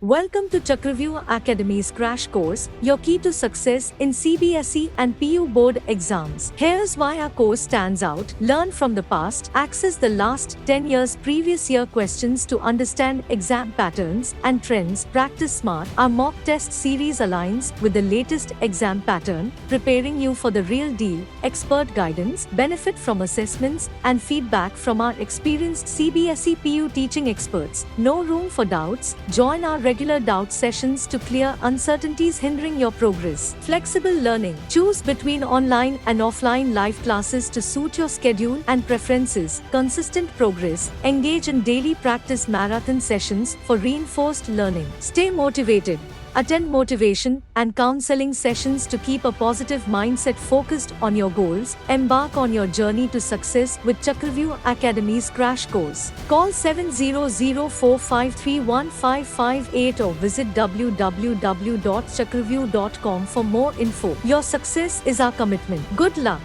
Welcome to Chakravyuh Academy's Crash Course, your key to success in CBSE and PU board exams. Here's why our course stands out. Learn from the past, access the last 10 years previous year questions to understand exam patterns and trends, practice smart. Our mock test series aligns with the latest exam pattern, preparing you for the real deal. Expert guidance, benefit from assessments and feedback from our experienced CBSE PU teaching experts. No room for doubts. Join our regular doubt sessions to clear uncertainties hindering your progress. Flexible learning. Choose between online and offline live classes to suit your schedule and preferences. Consistent progress. Engage in daily practice marathon sessions for reinforced learning. Stay motivated. Attend motivation and counseling sessions to keep a positive mindset focused on your goals. Embark on your journey to success with Chakravyuh Academy's Crash Course. Call 70045315558 or visit www.chakravyuh.com for more info. Your success is our commitment. Good luck.